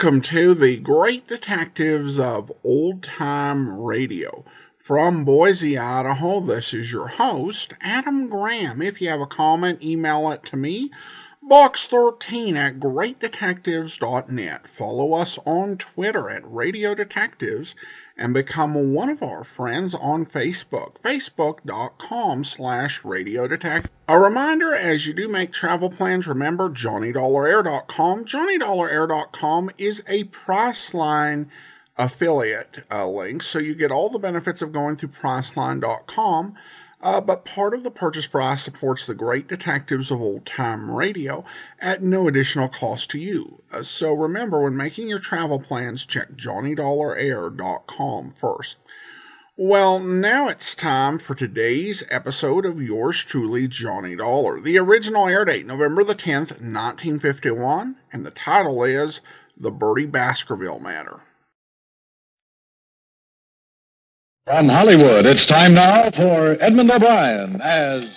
Welcome to the Great Detectives of Old Time Radio. From Boise, Idaho, this is your host, Adam Graham. If you have a comment, email it to me, box13@greatdetectives.net. Follow us on Twitter at Radio Detectives and become one of our friends on Facebook, facebook.com/Radio Detectives. A reminder, as you do make travel plans, remember JohnnyDollarAir.com. JohnnyDollarAir.com is a Priceline affiliate link, so you get all the benefits of going through Priceline.com. But part of the purchase price supports the Great Detectives of Old Time Radio at no additional cost to you. So remember, when making your travel plans, check JohnnyDollarAir.com first. Well, now it's time for today's episode of yours truly, Johnny Dollar. The original air date, November the 10th, 1951, and the title is The Birdy Baskerville Matter. From Hollywood, it's time now for Edmund O'Brien as...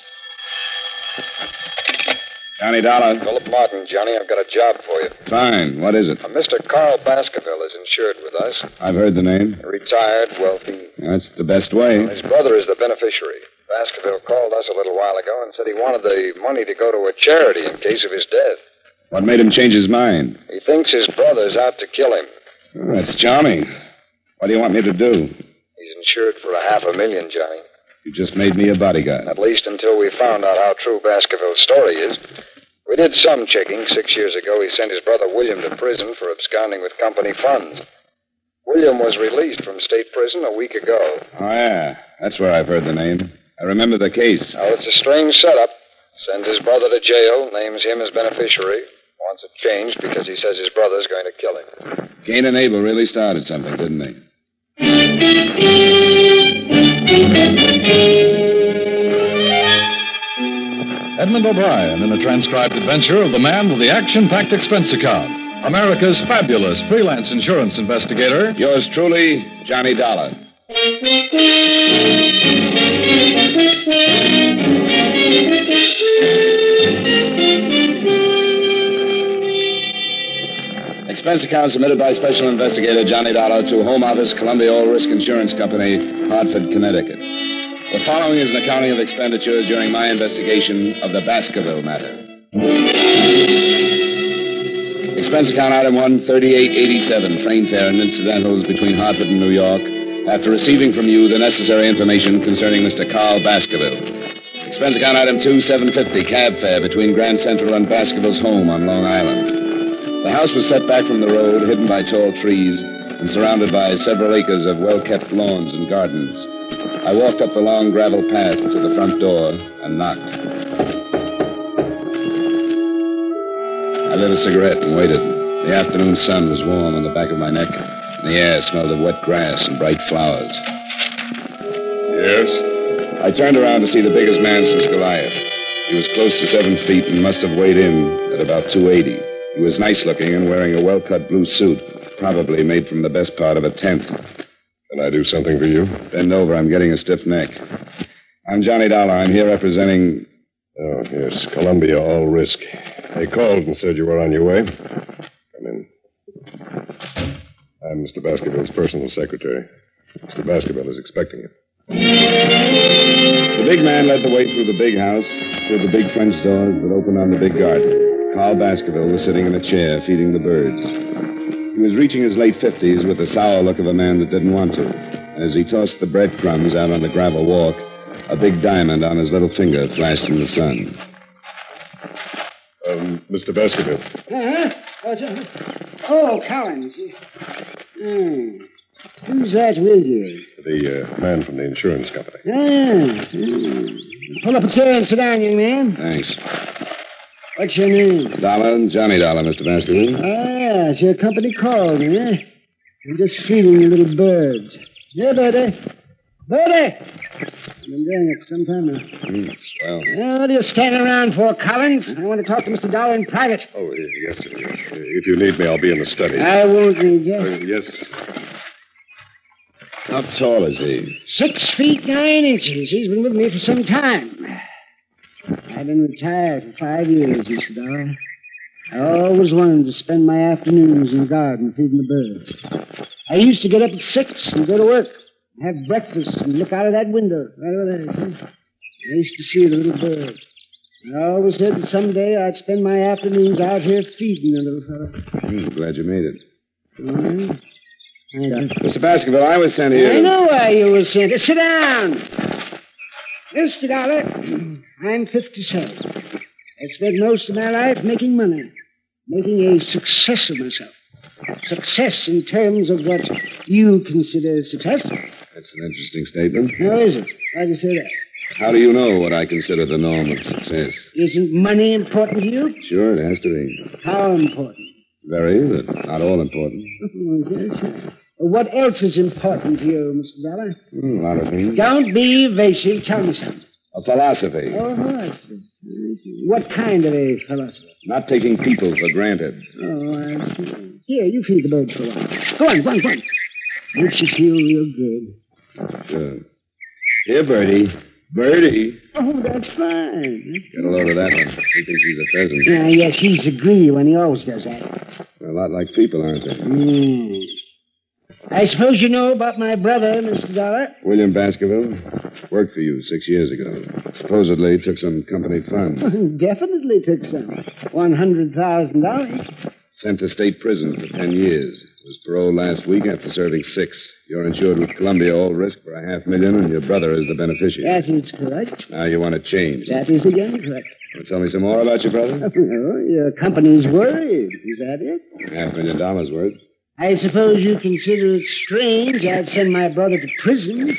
Johnny Dollar. Philip Martin, Johnny, I've got a job for you. Fine. What is it? Mr. Carl Baskerville is insured with us. I've heard the name. Retired, wealthy. That's the best way. His brother is the beneficiary. Baskerville called us a little while ago and said he wanted the money to go to a charity in case of his death. What made him change his mind? He thinks his brother's out to kill him. Oh, that's charming. What do you want me to do? He's insured for $500,000, Johnny. You just made me a bodyguard. At least until we found out how true Baskerville's story is. We did some checking. 6 years ago, he sent his brother William to prison for absconding with company funds. William was released from state prison a week ago. Oh, yeah. That's where I've heard the name. I remember the case. Now, it's a strange setup. Sends his brother to jail, names him as beneficiary. Wants it changed because he says his brother's going to kill him. Cain and Abel really started something, didn't they? Edmund O'Brien in a transcribed adventure of the man with the action-packed expense account. America's fabulous freelance insurance investigator. Yours truly, Johnny Dollar. Expense account submitted by Special Investigator Johnny Dollar to Home Office, Columbia All Risk Insurance Company, Hartford, Connecticut. The following is an accounting of expenditures during my investigation of the Baskerville matter. Expense account item 13887, train fare and incidentals between Hartford and New York, after receiving from you the necessary information concerning Mr. Carl Baskerville. Expense account item 2750, cab fare between Grand Central and Baskerville's home on Long Island. The house was set back from the road, hidden by tall trees, and surrounded by several acres of well-kept lawns and gardens. I walked up the long gravel path to the front door and knocked. I lit a cigarette and waited. The afternoon sun was warm on the back of my neck, and the air smelled of wet grass and bright flowers. Yes? I turned around to see the biggest man since Goliath. He was close to 7 feet and must have weighed in at about 280. He was nice-looking and wearing a well-cut blue suit, probably made from the best part of a tent. Can I do something for you? Bend over. I'm getting a stiff neck. I'm Johnny Dollar. I'm here representing... Oh, yes, Columbia All Risk. They called and said you were on your way. Come in. I'm Mr. Baskerville's personal secretary. Mr. Baskerville is expecting you. The big man led the way through the big house, through the big French doors that opened on the big garden. Carl Baskerville was sitting in a chair, feeding the birds. He was reaching his late 50s with the sour look of a man that didn't want to. As he tossed the breadcrumbs out on the gravel walk, a big diamond on his little finger flashed in the sun. Mr. Baskerville. Oh, Collins. Who's that with you? The man from the insurance company. Pull up a chair and sit down, young man. Thanks. What's your name? Dollar, Johnny Dollar, Mr. Baskerville. Ah, it's your company called, eh? I'm just feeding the little birds. Here, Birdy. Birdy! I've been doing it some time now. Swell. What are you standing around for, Collins? I want to talk to Mr. Dollar in private. Oh, yes, sir. If you need me, I'll be in the study. I won't need you. Yes. How tall is he? 6 feet 9 inches. He's been with me for some time. I've been retired for 5 years, Mr. Dollar. I always wanted to spend my afternoons in the garden feeding the birds. I used to get up at 6 and go to work, have breakfast, and look out of that window right over there. I used to see the little birds. I always said that someday I'd spend my afternoons out here feeding the little fellow. I'm glad you made it. All right. Mr. Baskerville, I was sent here. I know why you were sent. Sit down. Mr. Dollar, I'm 57. I spent most of my life making money, making a success of myself. Success in terms of what you consider success. That's an interesting statement. How is it? Why'd you say that? How do you know what I consider the norm of success? Isn't money important to you? Sure, it has to be. How important? Very, but not all important. Yes. What else is important to you, Mr. Dollar? A lot of things. Don't be evasive. Tell me something. A philosophy. Oh, philosophy. What kind of a philosophy? Not taking people for granted. Oh, I see. Here, you feed the birds for a while. Go on. Makes you feel real good. Sure. Here, Birdy. Birdy. Oh, that's fine. Get a load of that one. He thinks he's a pheasant. Yes, he's a greedy one. He always does that. They're a lot like people, aren't they? I suppose you know about my brother, Mr. Dollar? William Baskerville worked for you 6 years ago. Supposedly took some company funds. Definitely took some. $100,000. Sent to state prison for 10 years. Was paroled last week after serving 6. You're insured with Columbia all risk for $500,000, and your brother is the beneficiary. That is correct. Now you want to change. That is again correct. Want to tell me some more about your brother? Oh, your company's worried. Is that it? $500,000 worth. I suppose you consider it strange I'd send my brother to prison,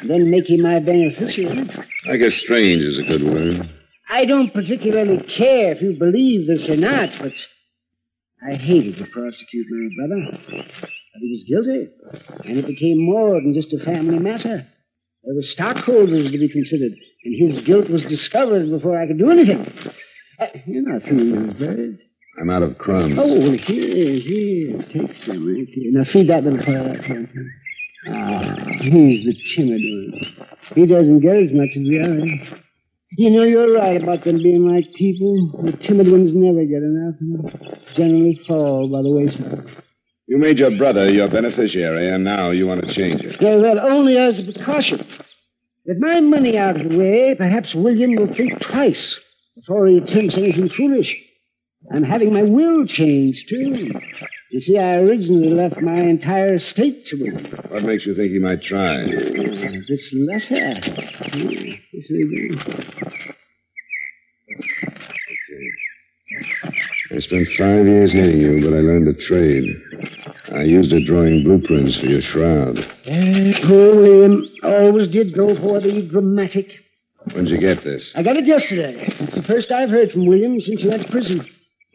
then make him my beneficiary. I guess strange is a good word. I don't particularly care if you believe this or not, but I hated to prosecute my brother. But he was guilty, and it became more than just a family matter. There were stockholders to be considered, and his guilt was discovered before I could do anything. You're not feeding those birds. I'm out of crumbs. Oh, here. Take some right here. Now feed that little fellow out here. He's the timid one. He doesn't get as much as the others. You know, you're right about them being like people. The timid ones never get enough. Generally fall by the wayside. You made your brother your beneficiary, and now you want to change it. Well, only as a precaution. With my money out of the way, perhaps William will think twice before he attempts anything foolish. I'm having my will changed, too. You see, I originally left my entire estate to William. What makes you think he might try? This letter. This will go. I spent 5 years hating you, but I learned a trade. I used it drawing blueprints for your shroud. Poor William always did go for the dramatic. When'd you get this? I got it yesterday. It's the first I've heard from William since he went to prison.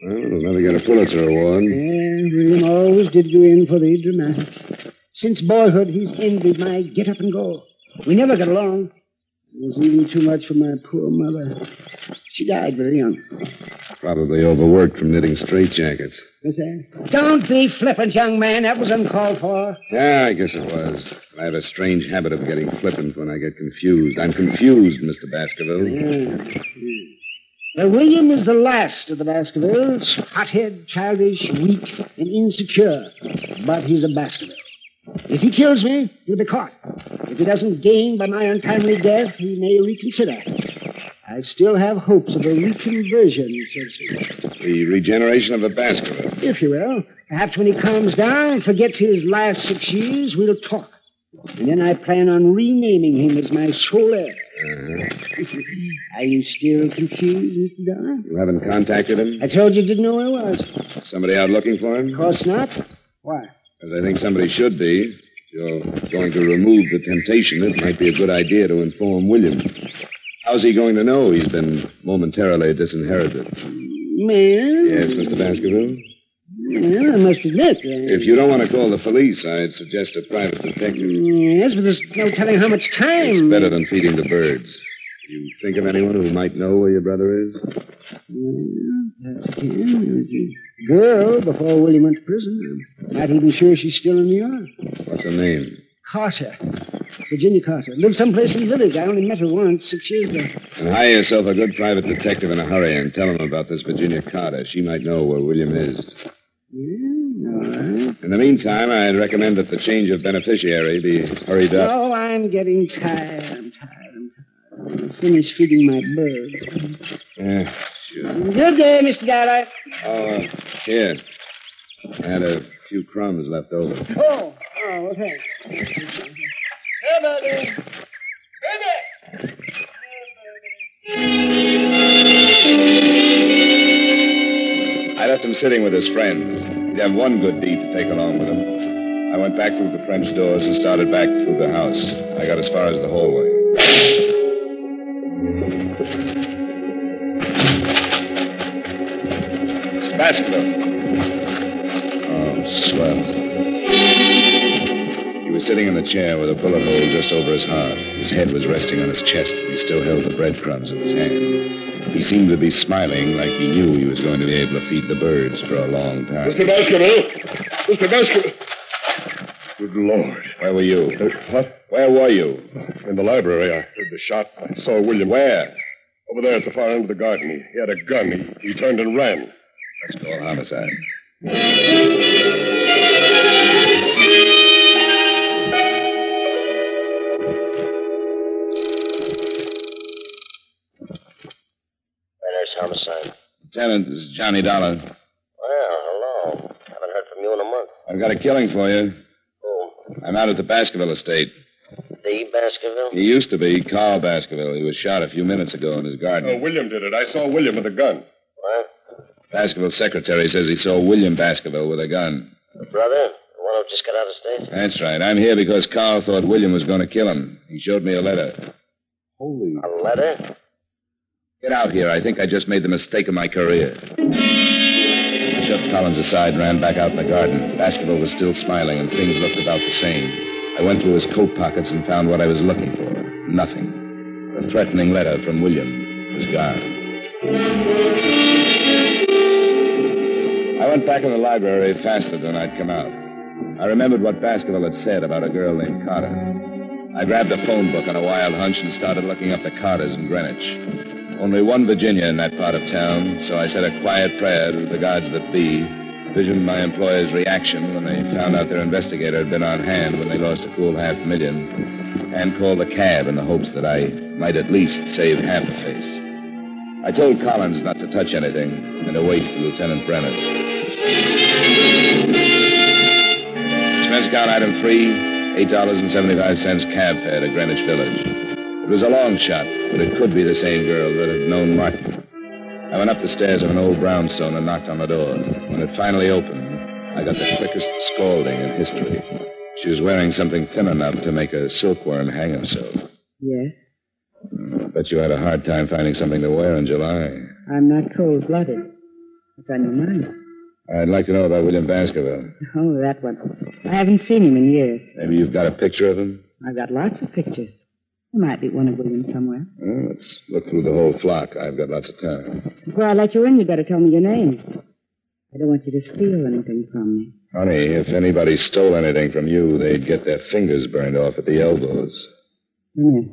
Well, it'll never get a Pulitzer Award. William always did go in for the dramatic. Since boyhood, he's envied my get up and go. We never got along. It was even too much for my poor mother. She died very young. Probably overworked from knitting straitjackets. What's that? Don't be flippant, young man. That was uncalled for. Yeah, I guess it was. I have a strange habit of getting flippant when I get confused. I'm confused, Mr. Baskerville. Yeah. Well, William is the last of the Baskervilles. Hothead, childish, weak, and insecure. But he's a Baskerville. If he kills me, he'll be caught. If he doesn't gain by my untimely death, he may reconsider. I still have hopes of a reconversion, so to speak. The regeneration of a Baskerville. If you will. Perhaps when he calms down and forgets his last 6 years, we'll talk. And then I plan on renaming him as my sole heir. Are you still confused, Mr. Dollar? You haven't contacted him? I told you didn't know where he was. Somebody out looking for him? Of course not. Why? Because I think somebody should be. If you're going to remove the temptation, it might be a good idea to inform William. How's he going to know he's been momentarily disinherited? Man? Yes, Mr. Baskerville? Well, I must admit. If you don't want to call the police, I'd suggest a private detective. Yes, but there's no telling how much time. It's better than feeding the birds. Do you think of anyone who might know where your brother is? Well, that's him. There was a girl before William went to prison. I'm not even sure she's still in New York. What's her name? Carter. Virginia Carter. Lives someplace in the village. I only met her once, 6 years ago. And hire yourself a good private detective in a hurry and tell him about this Virginia Carter. She might know where William is. Yeah, all right. In the meantime, I'd recommend that the change of beneficiary be hurried up. Oh, I'm getting tired. I'm finished feeding my birds. Yeah, sure. Good day, Mr. Garrett. Oh, here. I had a few crumbs left over. Oh, well, thanks. Hey, Birdy. Birdy! I left him sitting with his friends. He'd have one good deed to take along with him. I went back through the French doors and started back through the house. I got as far as the hallway. It's Baskerville. Oh, swell. He was sitting in the chair with a bullet hole just over his heart. His head was resting on his chest, and he still held the breadcrumbs in his hand. He seemed to be smiling like he knew he was going to be able to feed the birds for a long time. Mr. Baskerville! Mr. Baskerville! Good Lord. Where were you? What? Where were you? In the library. I heard the shot. I saw William. Where? Over there at the far end of the garden. He had a gun. He turned and ran. Let's call homicide. There's homicide. Lieutenant, this is Johnny Dollar. Well, hello. Haven't heard from you in a month. I've got a killing for you. Who? I'm out at the Baskerville estate. The Baskerville? He used to be Carl Baskerville. He was shot a few minutes ago in his garden. Oh, William did it. I saw William with a gun. What? Baskerville's secretary says he saw William Baskerville with a gun. The brother? The one who just got out of state? That's right. I'm here because Carl thought William was going to kill him. He showed me a letter. Holy... A letter? Get out here. I think I just made the mistake of my career. I shoved Collins aside and ran back out in the garden. Baskerville was still smiling, and things looked about the same. I went through his coat pockets and found what I was looking for. Nothing. The threatening letter from William was gone. I went back in the library faster than I'd come out. I remembered what Baskerville had said about a girl named Carter. I grabbed a phone book on a wild hunch and started looking up the Carters in Greenwich. Only one Virginia in that part of town, so I said a quiet prayer to the gods that be, visioned my employers' reaction when they found out their investigator had been on hand when they lost a cool $500,000, and called a cab in the hopes that I might at least save half a face. I told Collins not to touch anything and to wait for Lieutenant Brenner's. Expense account item 3, $8.75 cab fare to Greenwich Village. It was a long shot, but it could be the same girl that had known Martin. I went up the stairs of an old brownstone and knocked on the door. When it finally opened, I got the quickest scalding in history. She was wearing something thin enough to make a silkworm hang herself. Yes? I bet you had a hard time finding something to wear in July. I'm not cold-blooded. What's on your mind? I'd like to know about William Baskerville. Oh, that one. I haven't seen him in years. Maybe you've got a picture of him? I've got lots of pictures. There might be one of William somewhere. Well, let's look through the whole flock. I've got lots of time. Before I let you in, you better tell me your name. I don't want you to steal anything from me. Honey, if anybody stole anything from you, they'd get their fingers burned off at the elbows. Come here.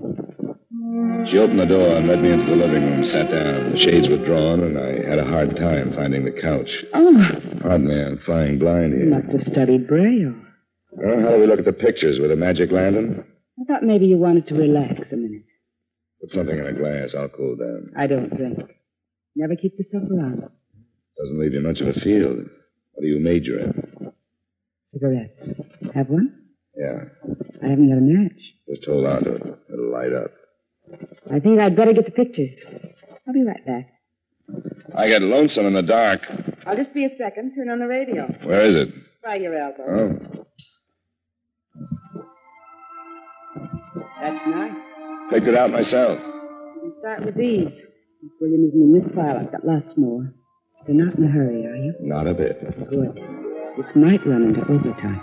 She opened the door and led me into the living room, sat down. The shades were drawn, and I had a hard time finding the couch. Oh. Pardon me, I'm flying blind here. You must have studied Braille. Well, how do we look at the pictures? With a magic lantern? I thought maybe you wanted to relax a minute. Put something in a glass. I'll cool down. I don't drink. Never keep the stuff around. Doesn't leave you much of a field. What do you major in? Cigarettes. Have one? Yeah. I haven't got a match. Just hold on to it. It'll light up. I think I'd better get the pictures. I'll be right back. I get lonesome in the dark. I'll just be a second. Turn on the radio. Where is it? By your elbow. Oh. That's nice. Picked it out myself. We'll start with these. If William isn't in this file, I've got lots more. You're not in a hurry, are you? Not a bit. Good. This might run into overtime.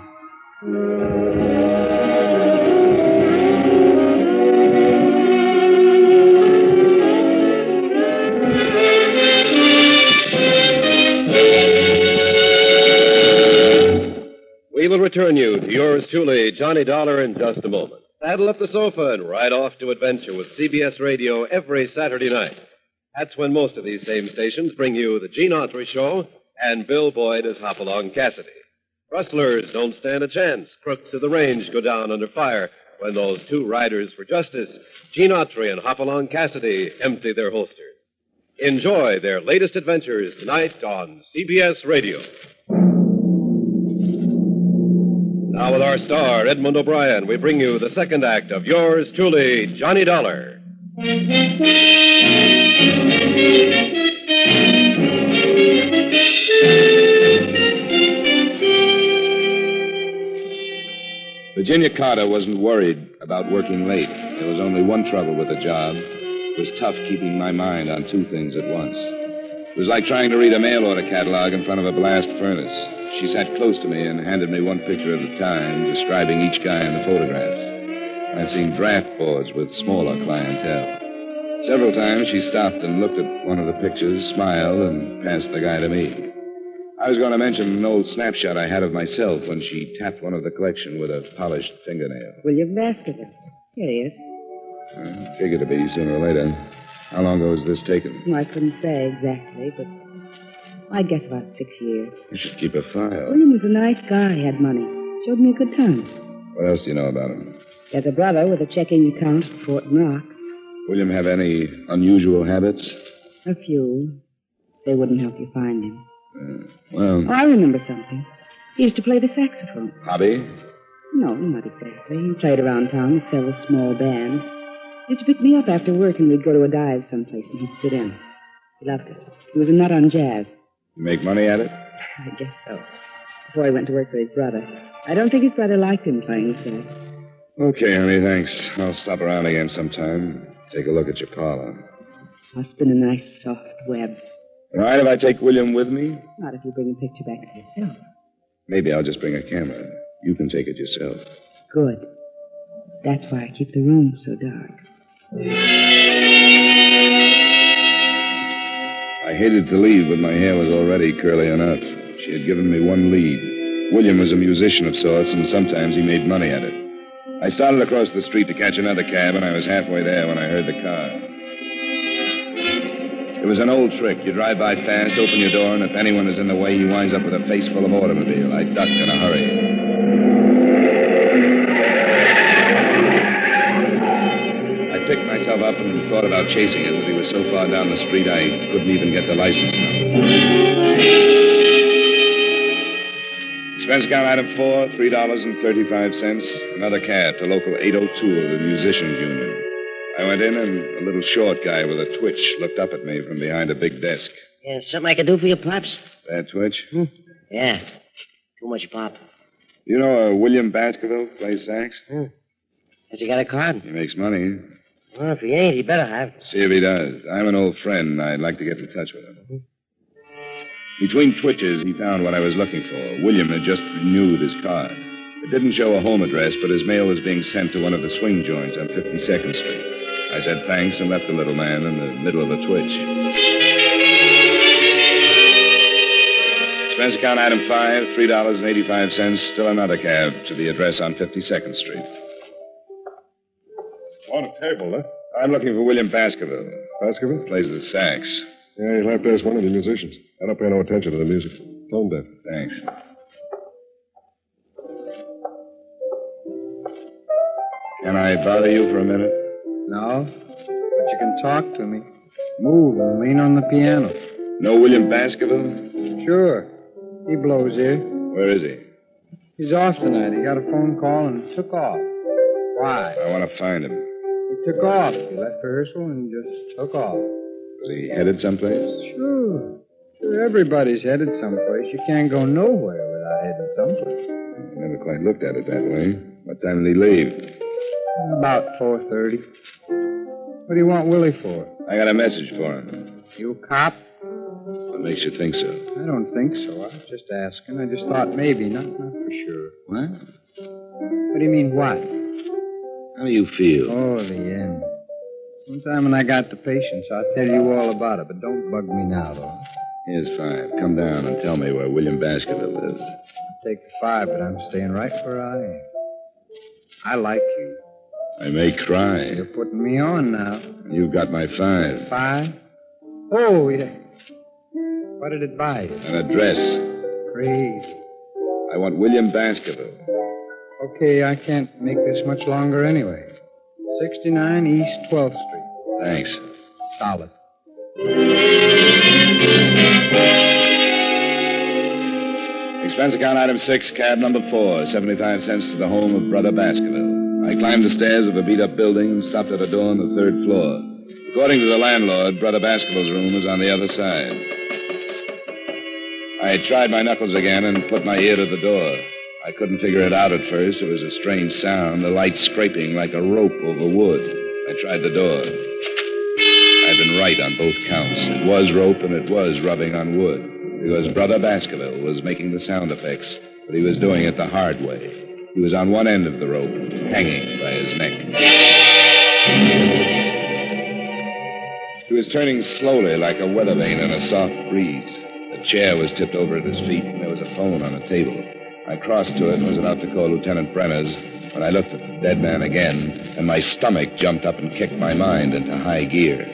We will return you to yours truly, Johnny Dollar, in just a moment. Saddle up the sofa and ride off to adventure with CBS Radio every Saturday night. That's when most of these same stations bring you the Gene Autry Show and Bill Boyd as Hopalong Cassidy. Rustlers don't stand a chance. Crooks of the range go down under fire when those two riders for justice, Gene Autry and Hopalong Cassidy, empty their holsters. Enjoy their latest adventures tonight on CBS Radio. Now with our star, Edmund O'Brien, we bring you the second act of yours truly, Johnny Dollar. Virginia Carter wasn't worried about working late. There was only one trouble with the job. It was tough keeping my mind on two things at once. It was like trying to read a mail order catalog in front of a blast furnace. She sat close to me and handed me one picture at a time, describing each guy in the photographs. I've seen draft boards with smaller clientele. Several times she stopped and looked at one of the pictures, smiled, and passed the guy to me. I was going to mention an old snapshot I had of myself when she tapped one of the collection with a polished fingernail. William Baskerville. Here he is. Figured to be sooner or later. How long ago was this taken? Well, I couldn't say exactly, but I'd guess about 6 years. You should keep a file. William was a nice guy. He had money. Showed me a good time. What else do you know about him? He has a brother with a checking account at Fort Knox. William have any unusual habits? A few. They wouldn't help you find him. Well... Oh, I remember something. He used to play the saxophone. Hobby? No, not exactly. He played around town with several small bands. He used to pick me up after work, and we'd go to a dive someplace, and he'd sit in. He loved it. He was a nut on jazz. You make money at it? I guess so. Before he went to work for his brother. I don't think his brother liked him playing the sax. Okay, honey, thanks. I'll stop around again sometime. Take a look at your parlor. I'll spin a nice soft web. All right if I take William with me? Not if you bring a picture back to yourself. Maybe I'll just bring a camera. You can take it yourself. Good. That's why I keep the room so dark. I hated to leave, but my hair was already curly enough. She had given me one lead. William was a musician of sorts, and sometimes he made money at it. I started across the street to catch another cab, and I was halfway there when I heard the car. It was an old trick. You drive by fast, open your door, and if anyone is in the way, he winds up with a face full of automobile. I ducked in a hurry. I picked myself up and thought about chasing him, but he was so far down the street I couldn't even get the license number. Expense account item 4, $3.35. Another cab to local 802 of the Musicians Union. I went in, and a little short guy with a twitch looked up at me from behind a big desk. Yeah, something I can do for you, Pops? That twitch? Yeah. Too much, Pop. You know William Baskerville plays sax? Has he got a card? He makes money. Well, if he ain't, he better have. See if he does. I'm an old friend, and I'd like to get in touch with him. Between twitches, he found what I was looking for. William had just renewed his card. It didn't show a home address, but his mail was being sent to one of the swing joints on 52nd Street. I said thanks and left the little man in the middle of a twitch. Expense account item 5, $3.85. Still another cab to the address on 52nd Street. On a table, huh? I'm looking for William Baskerville. Baskerville? Plays the sax. Yeah, you'll have to ask one of the musicians. I don't pay no attention to the music. Tone deaf. Thanks. Can I bother you for a minute? No, but you can talk to me. Move and lean on the piano. Know William Baskerville? Sure. He blows here. Where is he? He's off tonight. He got a phone call and took off. Why? I want to find him. He took off. He left rehearsal and just took off. Was he headed someplace? Sure. Everybody's headed someplace. You can't go nowhere without heading someplace. I never quite looked at it that way. What time did he leave? About 4:30. What do you want Willie for? I got a message for him. You a cop? What makes you think so? I don't think so. I was just asking. I just thought maybe, not for sure. What? What do you mean, what? How do you feel? Oh, the end. Sometime when I got the patience, I'll tell you all about it, but don't bug me now, though. Here's 5. Come down and tell me where William Baskerville lives. I'll take the 5, but I'm staying right where I am. I like you. I may cry. You're putting me on now. You've got my 5. 5? Oh, yeah. What did it buy you? An address. Great. I want William Baskerville. Okay, I can't make this much longer anyway. 69 East 12th Street. Thanks. Solid. Expense account item 6, cab number 4, 75 cents to the home of Brother Baskerville. I climbed the stairs of a beat-up building and stopped at a door on the 3rd floor. According to the landlord, Brother Baskerville's room was on the other side. I tried my knuckles again and put my ear to the door. I couldn't figure it out at first. It was a strange sound, the light scraping like a rope over wood. I tried the door. I'd been right on both counts. It was rope and it was rubbing on wood. Because Brother Baskerville was making the sound effects, but he was doing it the hard way. He was on one end of the rope, hanging by his neck. He was turning slowly like a weather vane in a soft breeze. A chair was tipped over at his feet, and there was a phone on a table. I crossed to it and was about to call Lieutenant Brenner's when I looked at the dead man again, and my stomach jumped up and kicked my mind into high gear.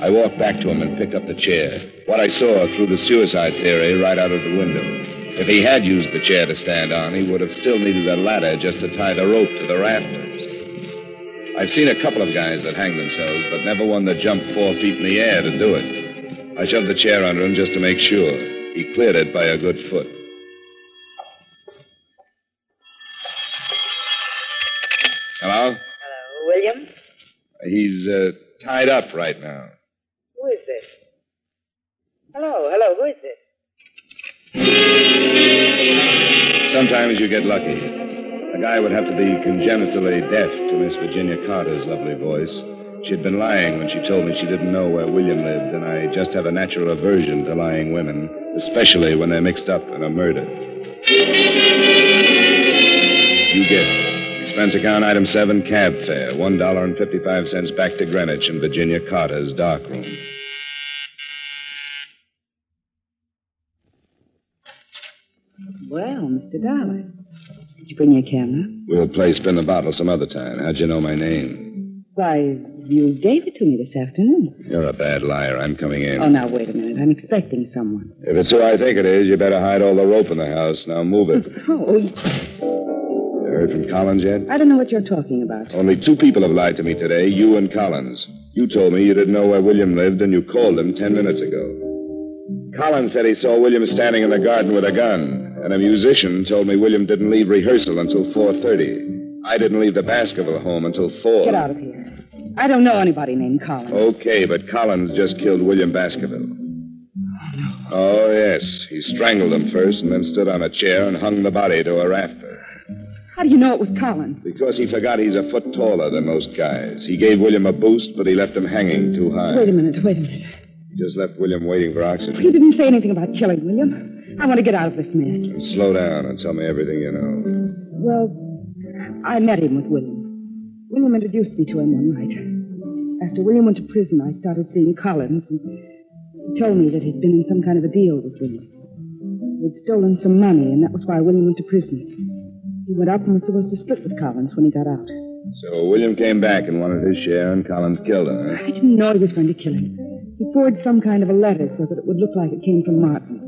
I walked back to him and picked up the chair. What I saw threw the suicide theory right out of the window. If he had used the chair to stand on, he would have still needed a ladder just to tie the rope to the rafters. I've seen a couple of guys that hang themselves, but never one that jumped 4 feet in the air to do it. I shoved the chair under him just to make sure. He cleared it by a good foot. Hello? Hello, William? He's tied up right now. Who is this? Hello, who is this? Sometimes you get lucky. A guy would have to be congenitally deaf to Miss Virginia Carter's lovely voice. She'd been lying when she told me she didn't know where William lived, and I just have a natural aversion to lying women, especially when they're mixed up in a murder. You guessed it. Expense account item 7, cab fare, $1.55 back to Greenwich in Virginia Carter's darkroom. Well, Mr. Dollar, did you bring your camera? We'll play spin the bottle some other time. How'd you know my name? Why, you gave it to me this afternoon. You're a bad liar. I'm coming in. Oh, now, wait a minute. I'm expecting someone. If it's who I think it is, you better hide all the rope in the house. Now move it. Oh, You heard from Collins yet? I don't know what you're talking about. Only 2 people have lied to me today, you and Collins. You told me you didn't know where William lived, and you called him 10 minutes ago. Collins said he saw William standing in the garden with a gun, and a musician told me William didn't leave rehearsal until 4:30. I didn't leave the Baskerville home until 4. Get out of here. I don't know anybody named Collins. Okay, but Collins just killed William Baskerville. Oh, yes. He strangled him first and then stood on a chair and hung the body to a rafter. How do you know it was Collins? Because he forgot he's a foot taller than most guys. He gave William a boost, but he left him hanging too high. Wait a minute. He just left William waiting for oxygen. You didn't say anything about killing William. I want to get out of this mess. Slow down and tell me everything you know. Well, I met him with William. William introduced me to him one night. After William went to prison, I started seeing Collins, and he told me that he'd been in some kind of a deal with William. He'd stolen some money, and that was why William went to prison. He went up and was supposed to split with Collins when he got out. So William came back and wanted his share, and Collins killed him, huh? I didn't know he was going to kill him. He forged some kind of a letter so that it would look like it came from Martin.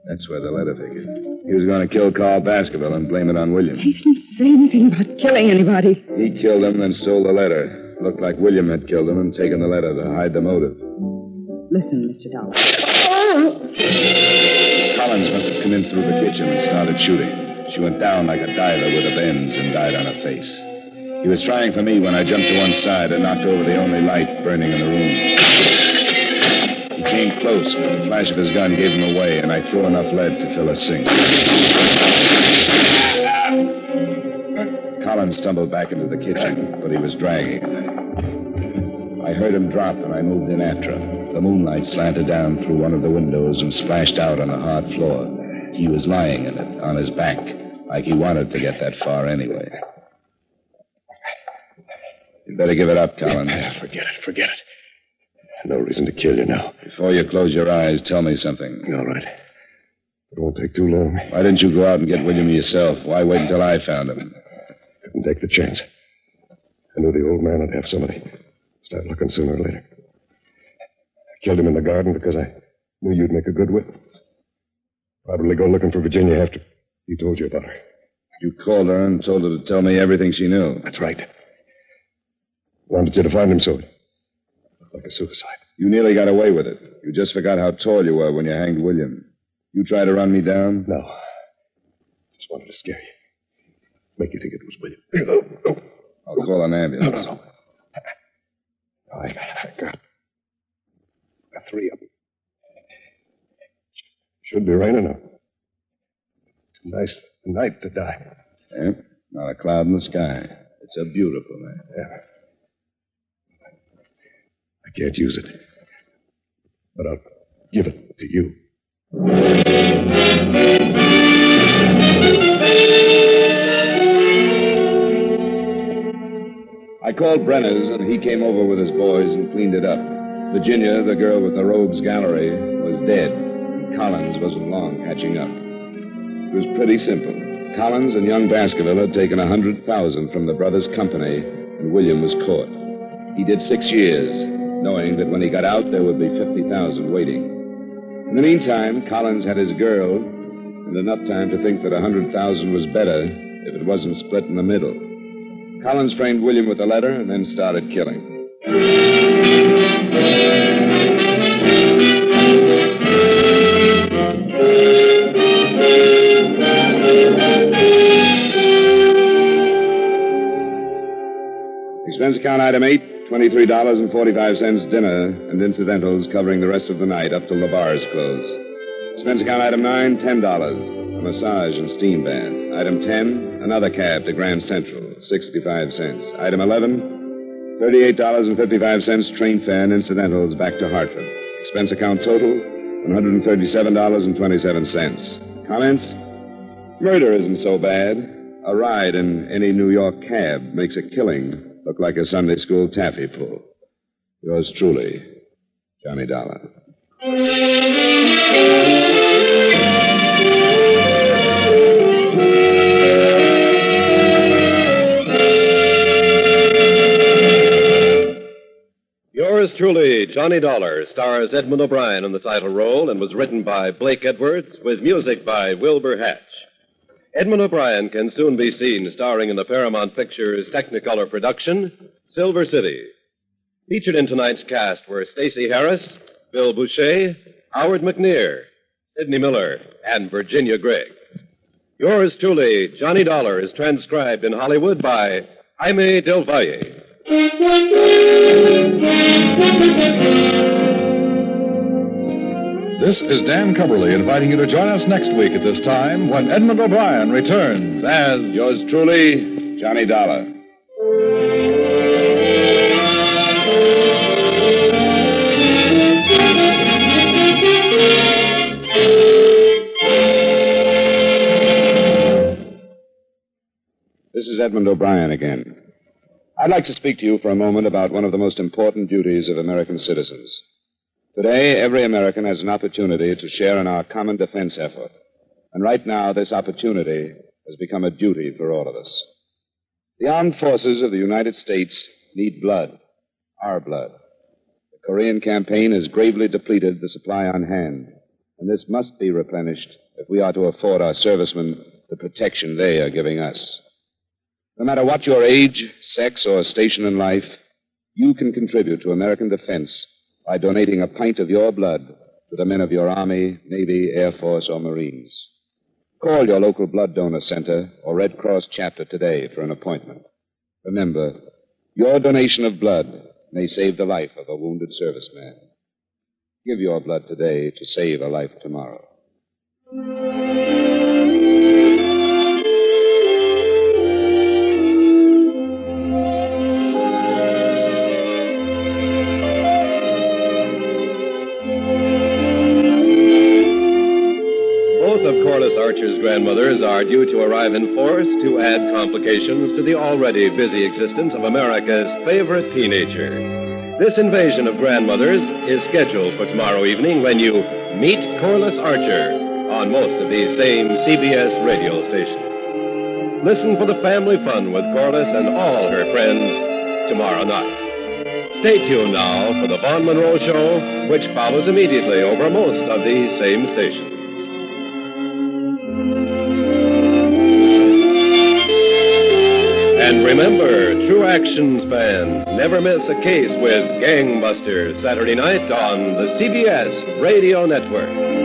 That's where the letter figured. He was going to kill Carl Baskerville and blame it on William. He didn't say anything about killing anybody. He killed him, then stole the letter. Looked like William had killed him and taken the letter to hide the motive. Listen, Mr. Dollar. Collins must have come in through the kitchen and started shooting. She went down like a diver with a bends and died on her face. He was trying for me when I jumped to one side and knocked over the only light burning in the room. He came close, but the flash of his gun gave him away, and I threw enough lead to fill a sink. Collins stumbled back into the kitchen, but he was dragging. I heard him drop, and I moved in after him. The moonlight slanted down through one of the windows and splashed out on the hard floor. He was lying in it, on his back, like he wanted to get that far anyway. You'd better give it up, Collins. Forget it. No reason to kill you now. Before you close your eyes, tell me something. All right. It won't take too long. Why didn't you go out and get William yourself? Why wait until I found him? Couldn't take the chance. I knew the old man would have somebody. Start looking sooner or later. I killed him in the garden because I knew you'd make a good whip. Probably go looking for Virginia after he told you about her. You called her and told her to tell me everything she knew. That's right. Wanted you to find him, so it looked like a suicide. You nearly got away with it. You just forgot how tall you were when you hanged William. You tried to run me down? No. Just wanted to scare you. Make you think it was William. Oh. I'll call an ambulance. No. I got three of them. Should be raining now. Nice night to die. Yeah, not a cloud in the sky. It's a beautiful night. Yeah. I can't use it. But I'll give it to you. I called Brenner's, and he came over with his boys and cleaned it up. Virginia, the girl with the rogues gallery, was dead, and Collins wasn't long catching up. It was pretty simple. Collins and young Baskerville had taken $100,000 from the brothers' company, and William was caught. He did 6 years, knowing that when he got out, there would be $50,000 waiting. In the meantime, Collins had his girl, and enough time to think that $100,000 was better if it wasn't split in the middle. Collins framed William with a letter and then started killing. Expense account item 8, $23.45 dinner and incidentals covering the rest of the night up till the bars close. Expense account item 9, $10, a massage and steam bath. Item 10, another cab to Grand Central, 65 cents. Item 11, $38.55 train fare and incidentals back to Hartford. Expense account total, $137.27. Comments? Murder isn't so bad. A ride in any New York cab makes a killing look like a Sunday school taffy pull. Yours truly, Johnny Dollar. Yours truly, Johnny Dollar, stars Edmund O'Brien in the title role and was written by Blake Edwards with music by Wilbur Hatch. Edmund O'Brien can soon be seen starring in the Paramount Pictures Technicolor production, Silver City. Featured in tonight's cast were Stacey Harris, Bill Boucher, Howard McNear, Sidney Miller, and Virginia Gregg. Yours truly, Johnny Dollar, is transcribed in Hollywood by Jaime Del Valle. This is Dan Cumberly inviting you to join us next week at this time when Edmund O'Brien returns as... Yours truly, Johnny Dollar. This is Edmund O'Brien again. I'd like to speak to you for a moment about one of the most important duties of American citizens. Today, every American has an opportunity to share in our common defense effort. And right now, this opportunity has become a duty for all of us. The armed forces of the United States need blood, our blood. The Korean campaign has gravely depleted the supply on hand, and this must be replenished if we are to afford our servicemen the protection they are giving us. No matter what your age, sex, or station in life, you can contribute to American defense by donating a pint of your blood to the men of your Army, Navy, Air Force, or Marines. Call your local blood donor center or Red Cross chapter today for an appointment. Remember, your donation of blood may save the life of a wounded serviceman. Give your blood today to save a life tomorrow. Archer's grandmothers are due to arrive in force to add complications to the already busy existence of America's favorite teenager. This invasion of grandmothers is scheduled for tomorrow evening when you meet Corliss Archer on most of these same CBS radio stations. Listen for the family fun with Corliss and all her friends tomorrow night. Stay tuned now for the Vaughn Monroe Show, which follows immediately over most of these same stations. And remember, True Actions fans, never miss a case with Gangbusters Saturday night on the CBS Radio Network.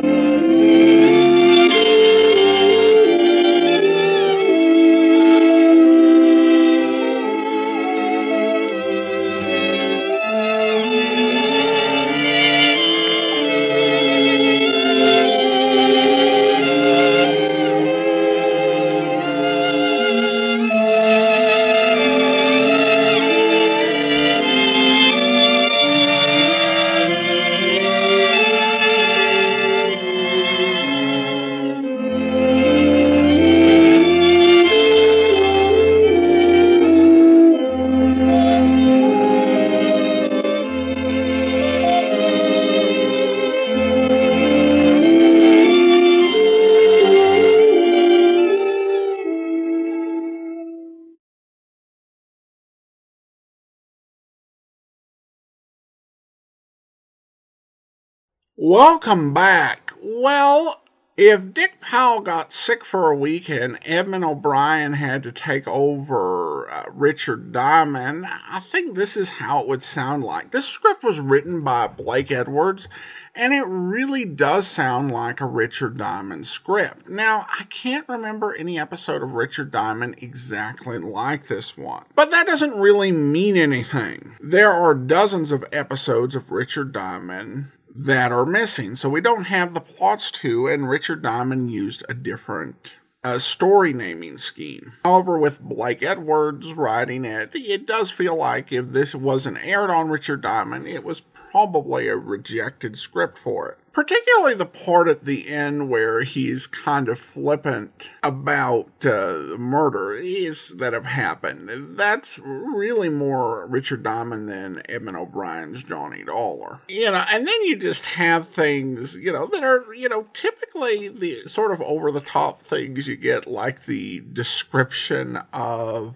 Welcome back. Well, if Dick Powell got sick for a week and Edmund O'Brien had to take over Richard Diamond, I think this is how it would sound like. This script was written by Blake Edwards, and it really does sound like a Richard Diamond script. Now, I can't remember any episode of Richard Diamond exactly like this one, but that doesn't really mean anything. There are dozens of episodes of Richard Diamond that are missing, so we don't have the plots to, and Richard Diamond used a different story naming scheme. However, with Blake Edwards writing it, it does feel like if this wasn't aired on Richard Diamond, it was probably a rejected script for it. Particularly the part at the end where he's kind of flippant about the murders that have happened. That's really more Richard Diamond than Edmund O'Brien's Johnny Dollar. And then you just have things, that are, typically the sort of over-the-top things you get, like the description of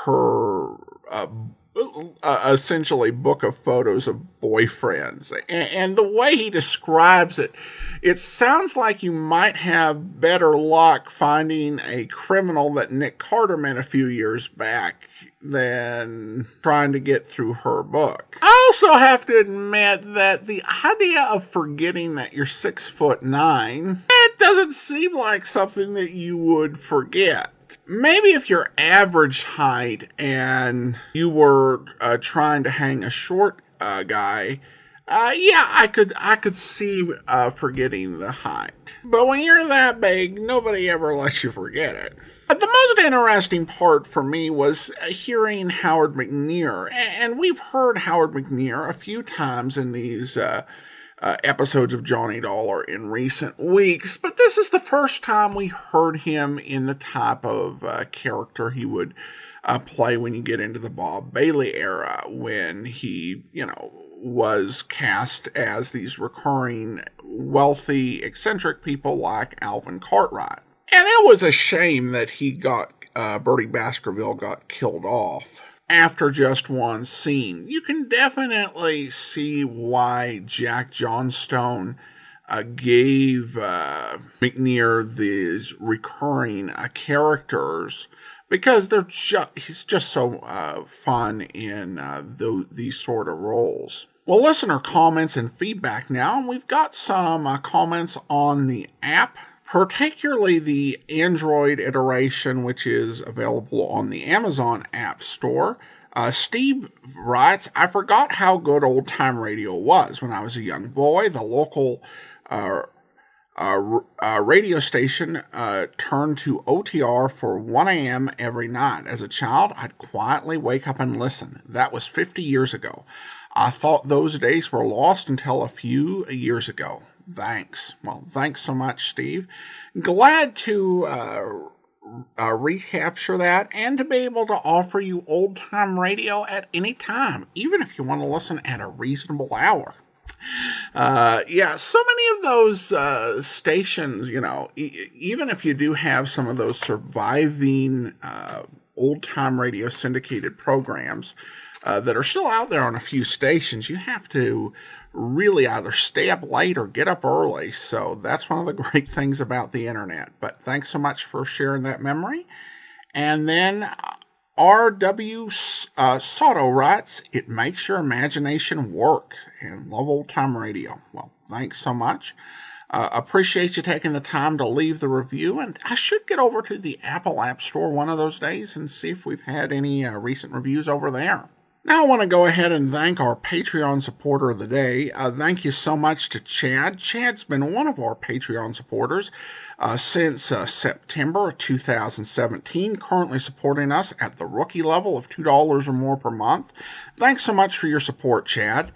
her essentially book of photos of boyfriends. And the way he describes it, it sounds like you might have better luck finding a criminal that Nick Carter met a few years back than trying to get through her book. I also have to admit that the idea of forgetting that you're 6'9", it doesn't seem like something that you would forget. Maybe if you're average height and you were trying to hang a short guy, I could see forgetting the height. But when you're that big, nobody ever lets you forget it. But the most interesting part for me was hearing Howard McNear, and we've heard Howard McNear a few times in these episodes of Johnny Dollar in recent weeks, but this is the first time we heard him in the type of character he would play when you get into the Bob Bailey era, when he, was cast as these recurring, wealthy, eccentric people like Alvin Cartwright. And it was a shame that Birdy Baskerville got killed off after just one scene. You can definitely see why Jack Johnstone gave McNear these recurring characters, because he's just so fun in these sort of roles. Well, listener comments and feedback now, and we've got some comments on the app, particularly the Android iteration, which is available on the Amazon App Store. Steve writes, I forgot how good old-time radio was. When I was a young boy, the local radio station turned to OTR for 1 a.m. every night. As a child, I'd quietly wake up and listen. That was 50 years ago. I thought those days were lost until a few years ago. Thanks. Well, thanks so much, Steve. Glad to recapture that and to be able to offer you old-time radio at any time, even if you want to listen at a reasonable hour. So many of those stations, even if you do have some of those surviving old-time radio syndicated programs that are still out there on a few stations. You have to really either stay up late or get up early. So that's one of the great things about the internet. But thanks so much for sharing that memory. And then R.W. Soto writes, "It makes your imagination work." And love old-time radio. Well, thanks so much. Appreciate you taking the time to leave the review. And I should get over to the Apple App Store one of those days and see if we've had any recent reviews over there. Now I want to go ahead and thank our Patreon supporter of the day. Thank you so much to Chad. Chad's been one of our Patreon supporters since September 2017, currently supporting us at the rookie level of $2 or more per month. Thanks so much for your support, Chad.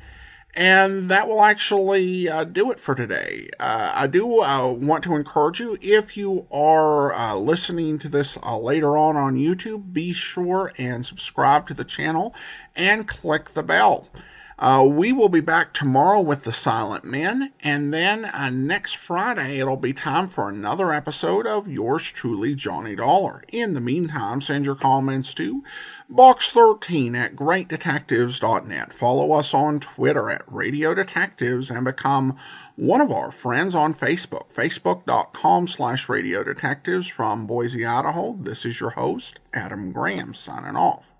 And that will actually do it for today. I do want to encourage you, if you are listening to this later on YouTube, be sure and subscribe to the channel and click the bell. We will be back tomorrow with The Silent Men, and then next Friday it'll be time for another episode of yours truly, Johnny Dollar. In the meantime, send your comments to Box13 at greatdetectives.net. Follow us on Twitter at Radio Detectives and become one of our friends on Facebook, facebook.com/Radio Detectives. From Boise, Idaho, this is your host, Adam Graham, signing off.